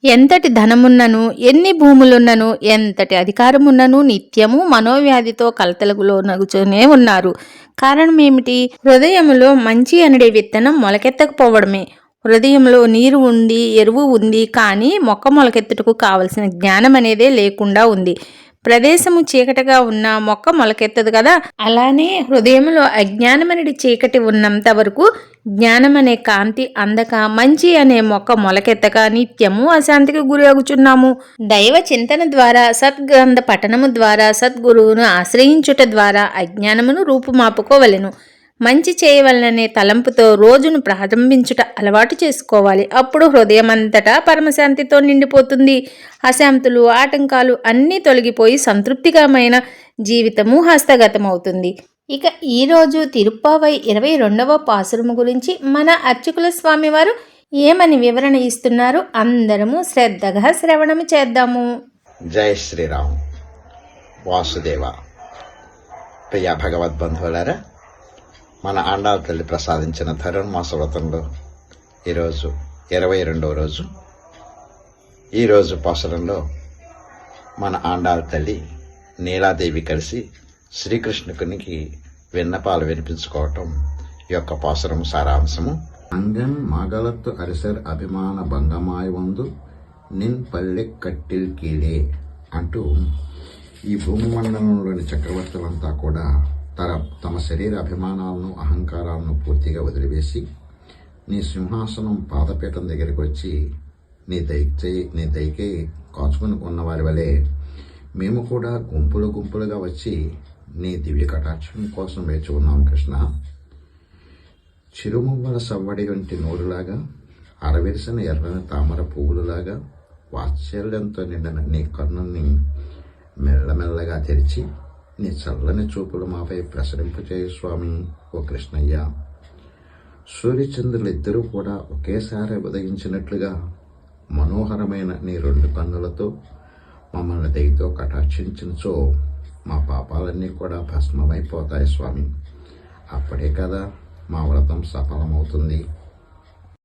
ఎంతటి ధనమున్నను, ఎన్ని భూములున్నను, ఎంతటి అధికారమున్నను నిత్యము మనోవ్యాధితో కలతలకు లోనగుతూనే ఉన్నారు. కారణమేమిటి? హృదయములో మంచి అనడే విత్తనం మొలకెత్తకపోవడమే. హృదయంలో నీరు ఉంది, ఎరువు ఉంది, కానీ మొక్క మొలకెత్తుటకు కావలసిన జ్ఞానం అనేదే లేకుండా ఉంది. ప్రదేశము చీకటిగా ఉన్న మొక్క మొలకెత్తదు కదా, అలానే హృదయంలో అజ్ఞానమనడి చీకటి ఉన్నంత వరకు జ్ఞానమనే కాంతి అందక మంచి అనే మొక్క మొలకెత్తక నిత్యము అశాంతికి గురి అగుచున్నాము. దైవ చింతన ద్వారా, సద్గ్రంథ పఠనము ద్వారా, సద్గురువును ఆశ్రయించుట ద్వారా అజ్ఞానమును రూపుమాపుకోవలెను. మంచి చేయవలననే తలంపుతో రోజును ప్రారంభించుట అలవాటు చేసుకోవాలి. అప్పుడు హృదయమంతటా పరమశాంతితో నిండిపోతుంది. అశాంతులు, ఆటంకాలు అన్నీ తొలగిపోయి సంతృప్తికరమైన జీవితము హస్తగతమవుతుంది. ఇక ఈరోజు తిరుప్పావై 22వ పాసురము గురించి మన అర్చకుల స్వామివారు ఏమని వివరణ ఇస్తున్నారు, అందరము శ్రద్ధగా శ్రవణము చేద్దాము. జై శ్రీరామ్. వాసుదేవ. ప్రియ భగవద్బంధువులారా, మన ఆండాల తల్లి ప్రసాదించిన ధనుర్మాస వ్రతంలో ఈరోజు 22వ రోజు. ఈరోజు పాసురంలో మన ఆండాల తల్లి నీలాదేవి కలిసి శ్రీకృష్ణునికి విన్నపాలు వినిపించుకోవటం ఈ యొక్క పాసురం సారాంశము. అంగన్ మగలత్తు అరిసర్ అభిమాన భంగమాయి వందు నిన్ పల్లె కట్టిల్ కీలే అంటూ ఈ భూమండలంలోని చక్రవర్తులంతా కూడా తమ శరీర అభిమానాలను, అహంకారాలను పూర్తిగా వదిలివేసి నీ సింహాసనం పాదపీఠం దగ్గరికి వచ్చి నీ దయకే కాచుకుని ఉన్న వారి వలె మేము కూడా గుంపులుగా వచ్చి నీ దివ్య కటాక్షం కోసం వేచి ఉన్నాం కృష్ణ. చిరుమువ్వల సవ్వడి వంటి నోరులాగా, అరవిరిసిన ఎర్రని తామర పువ్వులులాగా వాత్సల్యంతో నిండిన నీ కన్నుని మెల్లమెల్లగా తెరిచి నీ చల్లని చూపులు మాపై ప్రసరింపచేయు స్వామి ఓ కృష్ణయ్య. సూర్యచంద్రులిద్దరూ కూడా ఒకేసారి ఉదయించినట్లుగా మనోహరమైన నీ 2 కన్నులతో మమ్మల్ని దయతో కటాక్షించినచో మా పాపాలన్నీ కూడా భస్మమైపోతాయి స్వామి. అప్పుడే కదా మా వ్రతం సఫలమవుతుంది.